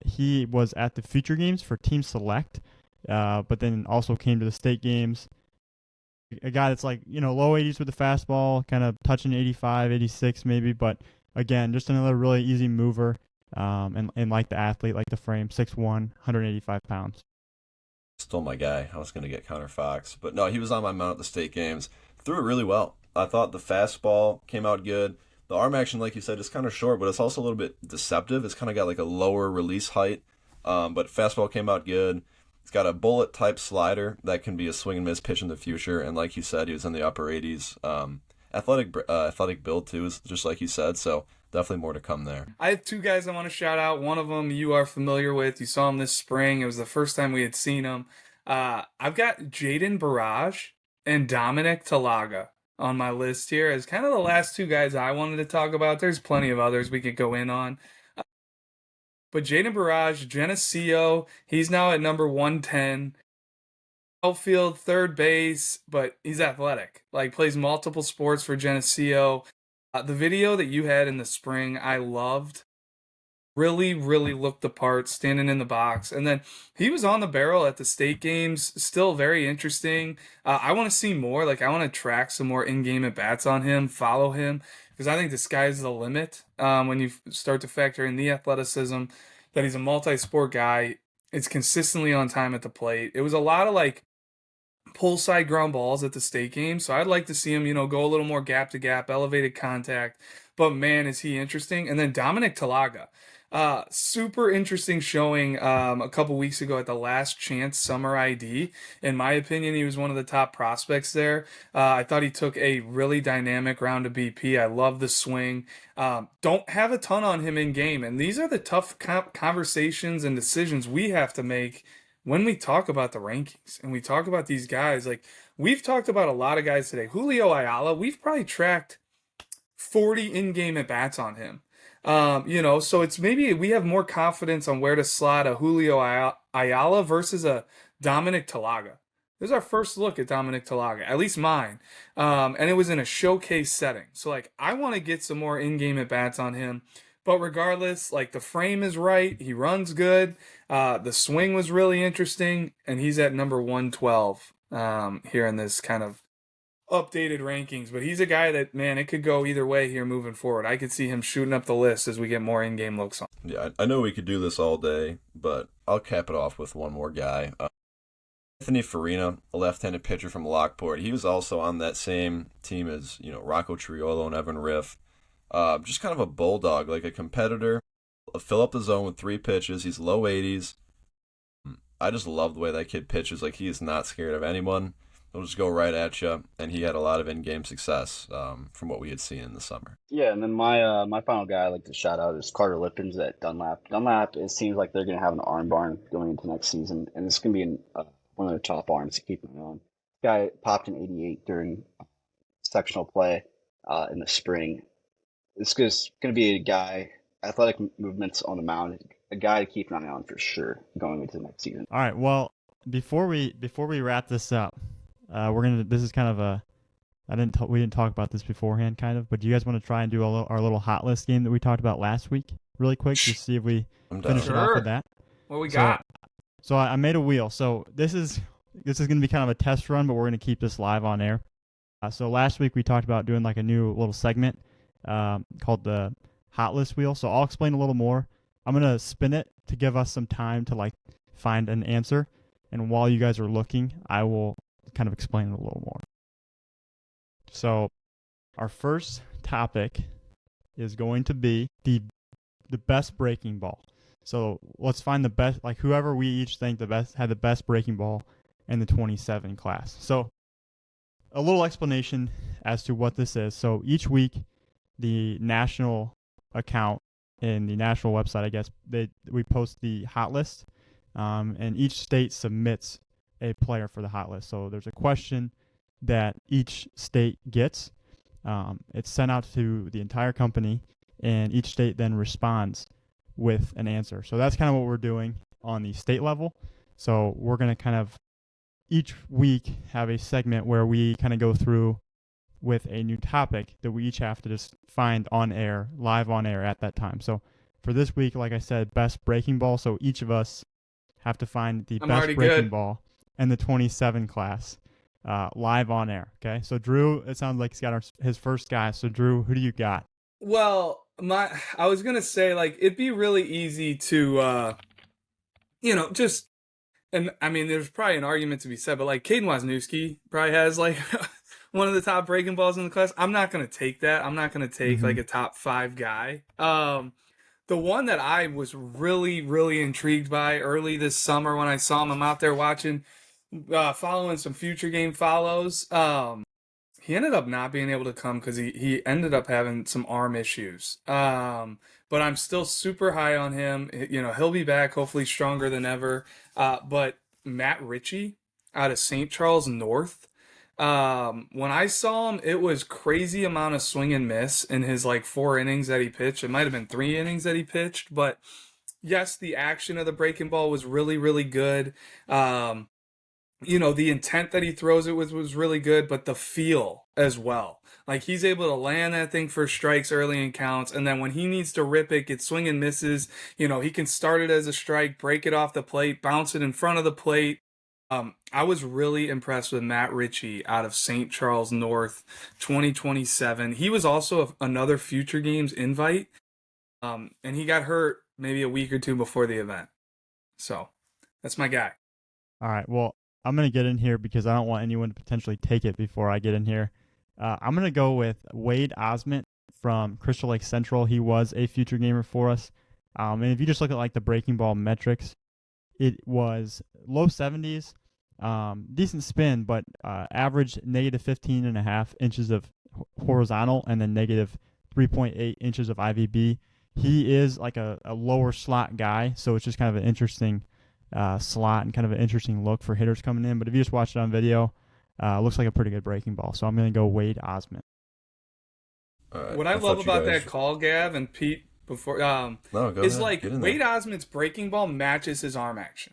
He was at the future games for Team Select, but then also came to the state games. A guy that's like, low 80s with the fastball, kind of touching 85, 86 maybe, but again, just another really easy mover, and like the athlete, like the frame, 6'1", 185 pounds. Still my guy. I was going to get Connor Fox, but no, he was on my mount at the state games. Threw it really well. I thought the fastball came out good. The arm action, like you said, is kind of short, but it's also a little bit deceptive. It's kind of got like a lower release height, but fastball came out good. He's got a bullet-type slider that can be a swing and miss pitch in the future, and like you said, he was in the upper 80s. Athletic build, too, just like you said, so definitely more to come there. I have two guys I want to shout out. One of them you are familiar with. You saw him this spring. It was the first time we had seen him. I've got Jaden Barrage and Dominic Talaga on my list here as kind of the last two guys I wanted to talk about. There's plenty of others we could go in on. But Jaden Barrage, Geneseo, he's now at number 110. Outfield, third base, but he's athletic. Like, plays multiple sports for Geneseo. The video that you had in the spring, I loved. Really, really looked the part, standing in the box. And then he was on the barrel at the state games, still very interesting. I want to see more. Like, I want to track some more in-game at-bats on him, follow him, because I think the sky's the limit when you start to factor in the athleticism, that he's a multi-sport guy. It's consistently on time at the plate. It was a lot of, like, pull side ground balls at the state game, so I'd like to see him, go a little more gap to gap, elevated contact, but man, is he interesting. And then Dominic Talaga. Super interesting showing a couple weeks ago at the Last Chance Summer ID. In my opinion, he was one of the top prospects there. I thought he took a really dynamic round of BP. I love the swing. Don't have a ton on him in game, and these are the tough conversations and decisions we have to make when we talk about the rankings and we talk about these guys. Like, we've talked about a lot of guys today. Julio Ayala, we've probably tracked 40 in-game at bats on him. So it's maybe we have more confidence on where to slot a Julio Ayala versus a Dominic Talaga. This is our first look at Dominic Talaga, at least mine. And it was in a showcase setting. So, like, I want to get some more in-game at bats on him. But regardless, like, the frame is right. He runs good. The swing was really interesting. And he's at number 112 here in this kind of updated rankings. But he's a guy that, man, it could go either way here moving forward. I could see him shooting up the list as we get more in-game looks on. Yeah, I know we could do this all day, but I'll cap it off with one more guy. Anthony Farina, a left-handed pitcher from Lockport. He was also on that same team as, Rocco Triolo and Evan Riff. Just kind of a bulldog, like a competitor. Fill up the zone with 3 pitches. He's low 80s. I just love the way that kid pitches. Like, he is not scared of anyone. He'll just go right at you. And he had a lot of in-game success from what we had seen in the summer. Yeah, and then my final guy I'd like to shout out is Carter Lippins at Dunlap. Dunlap, it seems like they're going to have an arm barn going into next season, and it's going to be one of their top arms to keep an eye on. Guy popped an 88 during sectional play in the spring. This is going to be a guy, athletic movements on the mound, a guy to keep an eye on for sure going into the next season. All right. Well, before we wrap this up, this is kind of a we didn't talk about this beforehand, kind of, but do you guys want to try and do our little hot list game that we talked about last week really quick, just see if we finish it off with that? What we got? So I made a wheel. So this is going to be kind of a test run, but we're going to keep this live on air. So last week we talked about doing like a new little segment called the hot list wheel. So I'll explain a little more. I'm going to spin it to give us some time to like find an answer. And while you guys are looking, I will kind of explain it a little more. So our first topic is going to be the best breaking ball. So let's find the best, like whoever we each think had the best breaking ball in the 27 class. So a little explanation as to what this is. So each week, the national account in the national website, I guess, we post the hot list, and each state submits a player for the hot list. So there's a question that each state gets. It's sent out to the entire company, and each state then responds with an answer. So that's kind of what we're doing on the state level. So we're going to kind of each week have a segment where we kind of go through with a new topic that we each have to just find on air, live on air at that time. So for this week, like I said, best breaking ball. So each of us have to find the best breaking ball in the 27 class live on air. Okay. So Drew, it sounds like he's got his first guy. So Drew, who do you got? Well, I was going to say, like, it'd be really easy to, just, and I mean, there's probably an argument to be said, but like Caden Wisniewski probably has like one of the top breaking balls in the class. I'm not going to take that. I'm not going to take like a top 5 guy. The one that I was really, really intrigued by early this summer when I saw him, I'm out there watching, following some future game follows. He ended up not being able to come because he ended up having some arm issues. But I'm still super high on him. He'll be back, hopefully stronger than ever. But Matt Ritchie out of St. Charles North, when I saw him, it was crazy amount of swing and miss in his like 4 innings that he pitched. It might have been 3 innings that he pitched, but yes, the action of the breaking ball was really, really good. The intent that he throws it with was really good, but the feel as well. Like, he's able to land that thing for strikes early in counts, and then when he needs to rip it, get swing and misses, he can start it as a strike, break it off the plate, bounce it in front of the plate. I was really impressed with Matt Ritchie out of St. Charles North 2027. He was also another Future Games invite, and he got hurt maybe a week or 2 before the event. So, that's my guy. All right, well, I'm going to get in here because I don't want anyone to potentially take it before I get in here. I'm going to go with Wade Osment from Crystal Lake Central. He was a future gamer for us. And if you just look at like the breaking ball metrics, it was low 70s, decent spin, but average negative 15.5 inches of horizontal and then negative 3.8 inches of IVB. He is like a lower slot guy, so it's just kind of an interesting slot and kind of an interesting look for hitters coming in. But if you just watch it on video, looks like a pretty good breaking ball. So I'm going to go Wade Osmond. What I love about that call, Gav and Pete, before is like Wade Osmond's breaking ball matches his arm action.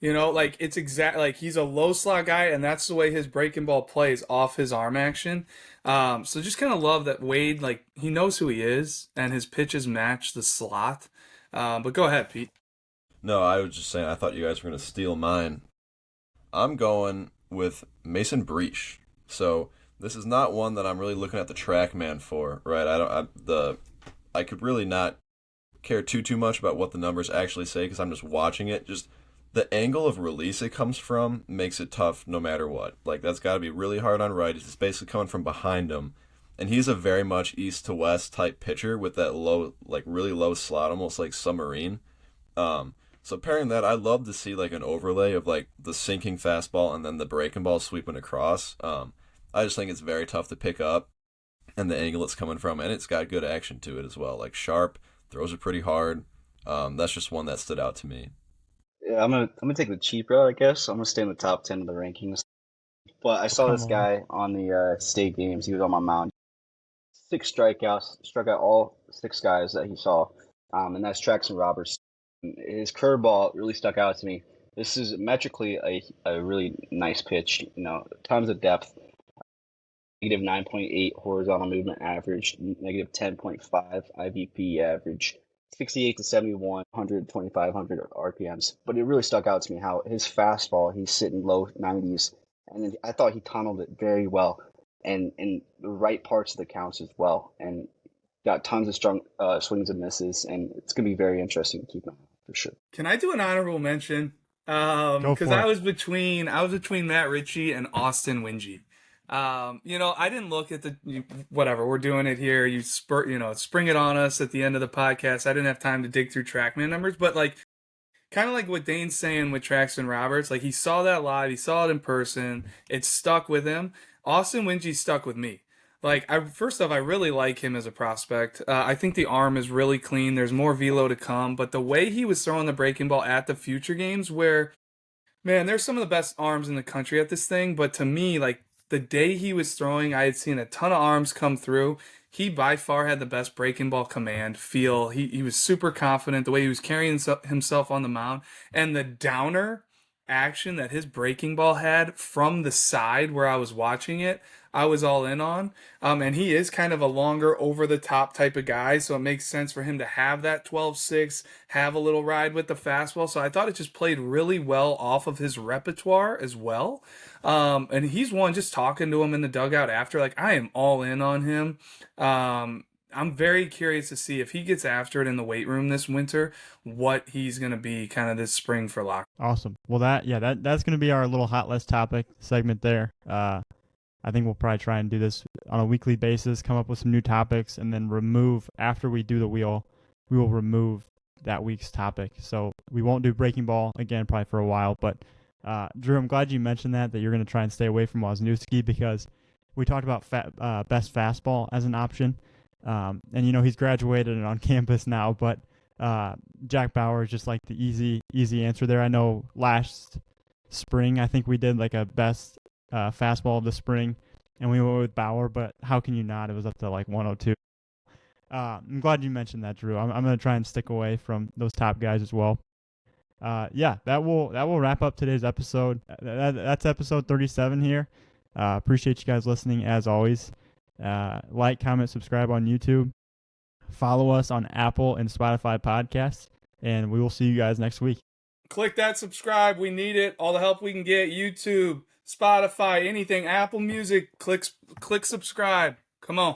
You know, like it's like he's a low slot guy, and that's the way his breaking ball plays off his arm action. So just kind of love that Wade, like he knows who he is, and his pitches match the slot. But go ahead, Pete. No, I was just saying I thought you guys were going to steal mine. I'm going with Mason Breach. So this is not one that I'm really looking at the TrackMan for, right? I could really not care too much about what the numbers actually say because I'm just watching it. Just the angle of release it comes from makes it tough no matter what. Like that's got to be really hard on righties. It's basically coming from behind him, and he's a very much east to west type pitcher with that low, like really low slot, almost like submarine. So pairing that, I'd love to see like an overlay of like the sinking fastball and then the breaking ball sweeping across. I just think it's very tough to pick up, and the angle it's coming from, and it's got good action to it as well. Like sharp, throws it pretty hard. That's just one that stood out to me. Yeah, I'm gonna take the cheap route, I guess. I'm gonna stay in the top 10 of the rankings. But I saw this guy on the state games. He was on my mound. 6 strikeouts, struck out all 6 guys that he saw, and that's Traxton Roberts. His curveball really stuck out to me. This is metrically a really nice pitch. You know, tons of depth. Negative 9.8 horizontal movement average, negative 10.5 IVP average, 68 to 71, 2,500 RPMs. But it really stuck out to me how his fastball, he's sitting low 90s, and I thought he tunneled it very well, and in the right parts of the counts as well, and got tons of strong swings and misses, and it's gonna be very interesting to keep an eye on for sure. Can I do an honorable mention? Because I was between Matt Ritchie and Austin Wingy. You know, I didn't look at whatever, we're doing it here. You spring it on us at the end of the podcast. I didn't have time to dig through TrackMan numbers, but like, kind of like what Dane's saying with Traxton Roberts, like he saw that live, he saw it in person, it stuck with him. Austin Wingy stuck with me. Like, first off, I really like him as a prospect. I think the arm is really clean. There's more velo to come, but the way he was throwing the breaking ball at the future games, where, man, there's some of the best arms in the country at this thing, but to me, like, the day he was throwing, I had seen a ton of arms come through. He by far had the best breaking ball command, feel. He was super confident, the way he was carrying himself on the mound. And the downer action that his breaking ball had from the side where I was watching it, I was all in on. And he is kind of a longer, over-the-top type of guy, so it makes sense for him to have that 12-6, have a little ride with the fastball. So I thought it just played really well off of his repertoire as well. And he's one, just talking to him in the dugout after, like, I am all in on him. I'm very curious to see if he gets after it in the weight room this winter, what he's going to be kind of this spring for lock. Awesome. Well, that's going to be our little hot list topic segment there. I think we'll probably try and do this on a weekly basis, come up with some new topics, and then remove, after we do the wheel, we will remove that week's topic. So we won't do breaking ball again probably for a while. But Drew, I'm glad you mentioned that you're going to try and stay away from Wozniewski, because we talked about best fastball as an option. And, you know, he's graduated and on campus now, but Jack Bauer is just like the easy answer there. I know last spring, I think we did like a best fastball of the spring, and we went with Bauer, but how can you not? It was up to like 102. I'm glad you mentioned that, Drew. I'm going to try and stick away from those top guys as well. Yeah, that will wrap up today's episode. That's episode 37 here. Appreciate you guys listening as always. Like, comment, subscribe on YouTube. Follow us on Apple and Spotify podcasts, and we will see you guys next week. Click that subscribe. We need it. All the help we can get. YouTube, Spotify, anything, Apple Music. Click subscribe. Come on.